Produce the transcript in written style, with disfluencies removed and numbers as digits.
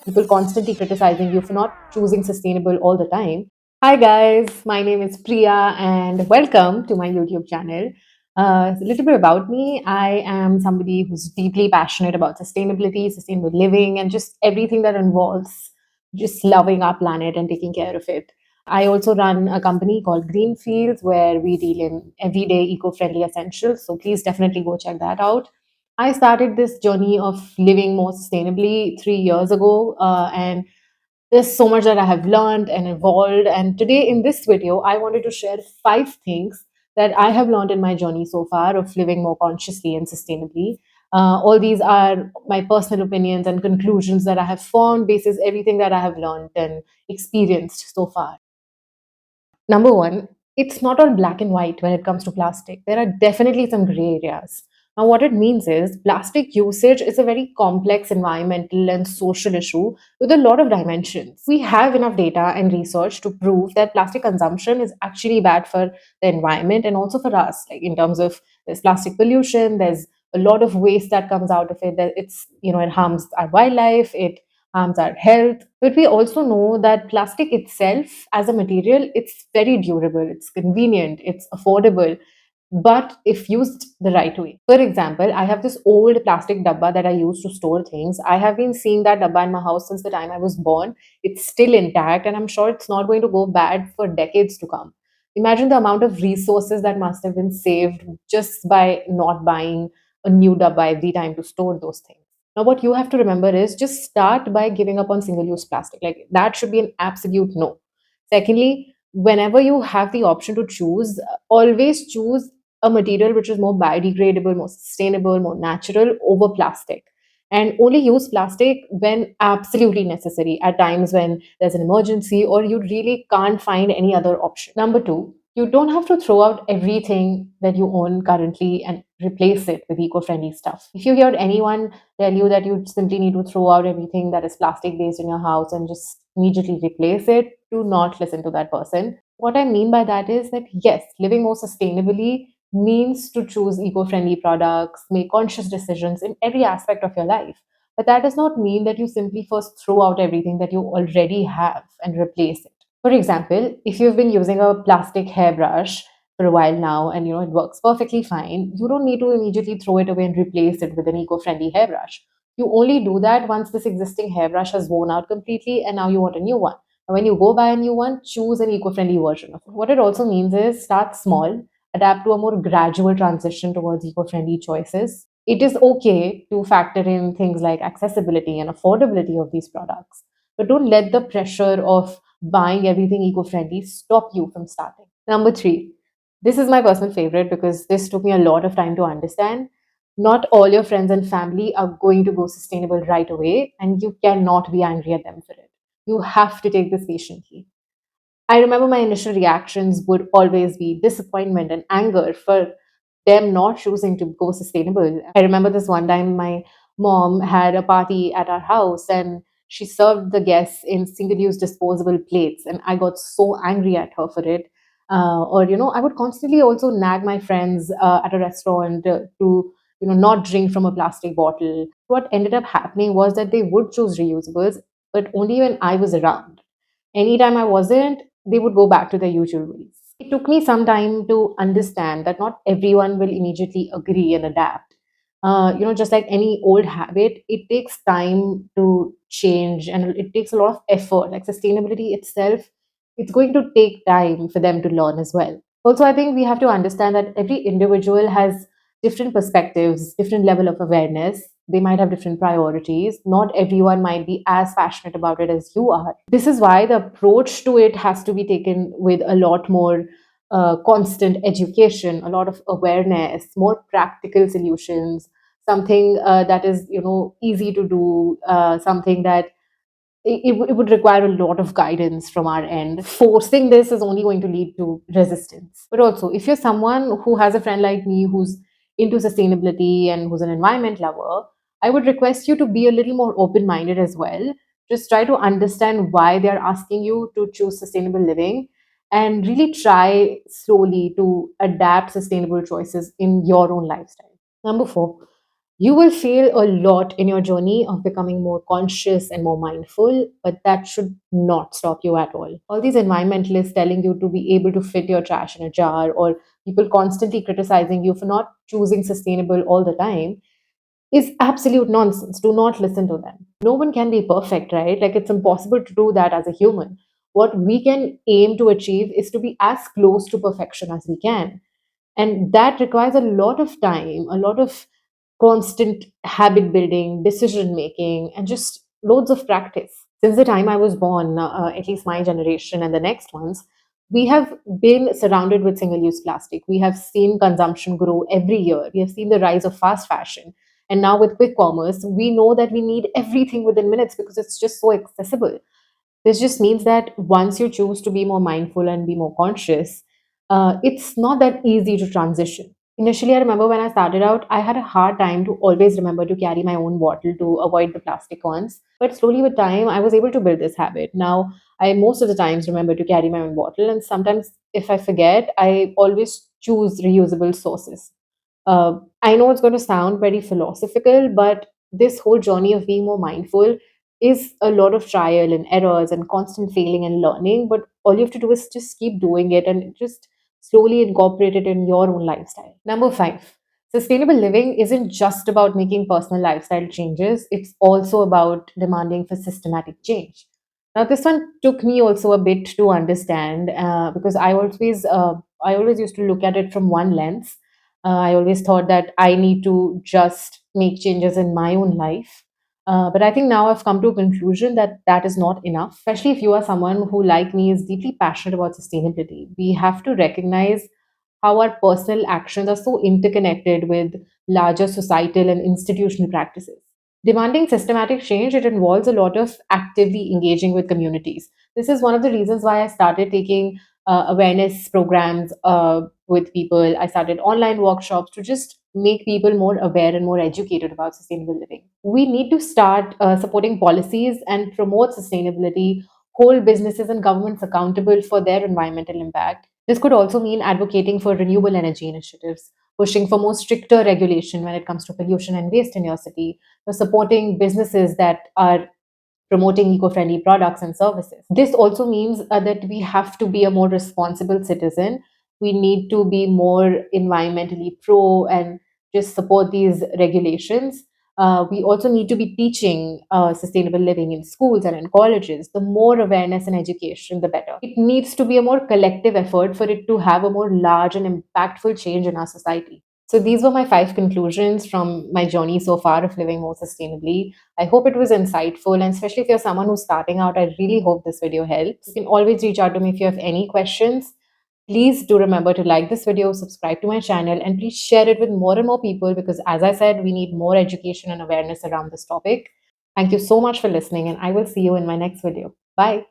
people constantly criticizing you for not choosing sustainable all the time. Hi, guys. My name is Priya, and welcome to my YouTube channel. A little bit about me. I am somebody who's deeply passionate about sustainability, sustainable living, and just everything that involves just loving our planet and taking care of it. I also run a company called Greenfields where we deal in everyday eco friendly essentials. So please definitely go check that out. I started this journey of living more sustainably 3 years ago, and there's so much that I have learned and evolved. And today, in this video, I wanted to share 5 things that I have learned in my journey so far of living more consciously and sustainably. All these are my personal opinions and conclusions that I have formed basis everything that I have learned and experienced so far. Number one, it's not all black and white when it comes to plastic. There are definitely some gray areas. Now, what it means is plastic usage is a very complex environmental and social issue with a lot of dimensions. We have enough data and research to prove that plastic consumption is actually bad for the environment and also for us. Like in terms of there's plastic pollution, there's a lot of waste that comes out of it. That it's it harms our wildlife, it harms our health. But we also know that plastic itself, as a material, it's very durable, it's convenient, it's affordable, but if used the right way. For example, I have this old plastic dabba that I use to store things. I have been seeing that dabba in my house since the time I was born. It's still intact, and I'm sure it's not going to go bad for decades to come. Imagine the amount of resources that must have been saved just by not buying a new dabba every time to store those things. Now, what you have to remember is just start by giving up on single use plastic. Like that should be an absolute no. Secondly, whenever you have the option to choose, always choose a material which is more biodegradable, more sustainable, more natural over plastic. And only use plastic when absolutely necessary, at times when there's an emergency or you really can't find any other option. Number two, you don't have to throw out everything that you own currently and replace it with eco friendly stuff. If you hear anyone tell you that you simply need to throw out everything that is plastic based in your house and just immediately replace it, do not listen to that person. What I mean by that is that yes, living more sustainably means to choose eco friendly products, make conscious decisions in every aspect of your life. But that does not mean that you simply first throw out everything that you already have and replace it. For example, if you've been using a plastic hairbrush for a while now and it works perfectly fine, you don't need to immediately throw it away and replace it with an eco-friendly hairbrush. You only do that once this existing hairbrush has worn out completely and now you want a new one. And when you go buy a new one, choose an eco-friendly version of it. What it also means is start small, adapt to a more gradual transition towards eco-friendly choices. It is okay to factor in things like accessibility and affordability of these products, but don't let the pressure of buying everything eco-friendly stop you from starting. Number three, this is my personal favorite because this took me a lot of time to understand. Not all your friends and family are going to go sustainable right away, and you cannot be angry at them for it. You have to take this patiently. I remember my initial reactions would always be disappointment and anger for them not choosing to go sustainable. I remember this one time my mom had a party at our house and she served the guests in single use disposable plates, and I got so angry at her for it. I would constantly also nag my friends at a restaurant to not drink from a plastic bottle. What ended up happening was that they would choose reusables, but only when I was around. Anytime I wasn't, they would go back to their usual ways. It took me some time to understand that not everyone will immediately agree and adapt. Just like any old habit, it takes time to change and it takes a lot of effort. Like sustainability itself, it's going to take time for them to learn as well. Also, I think we have to understand that every individual has different perspectives, different level of awareness. They might have different priorities. Not everyone might be as passionate about it as you are. This is why the approach to it has to be taken with a lot more constant education, a lot of awareness, more practical solutions, something that is easy to do, something that it would require a lot of guidance from our end. Forcing this is only going to lead to resistance. But also, if you're someone who has a friend like me who's into sustainability and who's an environment lover, I would request you to be a little more open minded as well. Just try to understand why they're asking you to choose sustainable living and really try slowly to adapt sustainable choices in your own lifestyle. Number four, You will fail a lot in your journey of becoming more conscious and more mindful, but that should not stop you at all. All these environmentalists telling you to be able to fit your trash in a jar, or people constantly criticizing you for not choosing sustainable all the time, is absolute nonsense. Do not listen to them. No one can be perfect, right? Like, it's impossible to do that as a human. What we can aim to achieve is to be as close to perfection as we can. And that requires a lot of time, a lot of constant habit building, decision making, and just loads of practice. Since the time I was born, at least my generation and the next ones, we have been surrounded with single use plastic. We have seen consumption grow every year. We have seen the rise of fast fashion. And now with quick commerce, we know that we need everything within minutes because it's just so accessible. This just means that once you choose to be more mindful and be more conscious, it's not that easy to transition. Initially, I remember when I started out, I had a hard time to always remember to carry my own bottle to avoid the plastic ones. But slowly with time, I was able to build this habit. Now, I most of the times remember to carry my own bottle, and sometimes if I forget, I always choose reusable sources. I know it's going to sound very philosophical, but this whole journey of being more mindful is a lot of trial and errors and constant failing and learning. But all you have to do is just keep doing it and just slowly incorporate it in your own lifestyle. Number five, sustainable living isn't just about making personal lifestyle changes, it's also about demanding for systematic change. Now, this one took me also a bit to understand because I always used to look at it from one lens. I always thought that I need to just make changes in my own life. But I think now I've come to a conclusion that that is not enough, especially if you are someone who, like me, is deeply passionate about sustainability. We have to recognize how our personal actions are so interconnected with larger societal and institutional practices. Demanding systematic change, it involves a lot of actively engaging with communities. This is one of the reasons why I started taking awareness programs with people. I started online workshops to just make people more aware and more educated about sustainable living. We need to start supporting policies and promote sustainability, hold businesses and governments accountable for their environmental impact. This could also mean advocating for renewable energy initiatives, pushing for more stricter regulation when it comes to pollution and waste in your city, or supporting businesses that are promoting eco-friendly products and services. This also means that we have to be a more responsible citizen. We need to be more environmentally pro and just support these regulations. We also need to be teaching sustainable living in schools and in colleges. The more awareness and education, the better. It needs to be a more collective effort for it to have a more large and impactful change in our society. So, these were my five conclusions from my journey so far of living more sustainably. I hope it was insightful, and especially if you're someone who's starting out, I really hope this video helps. You can always reach out to me if you have any questions. Please do remember to like this video, subscribe to my channel, and please share it with more and more people because, as I said, we need more education and awareness around this topic. Thank you so much for listening, and I will see you in my next video. Bye.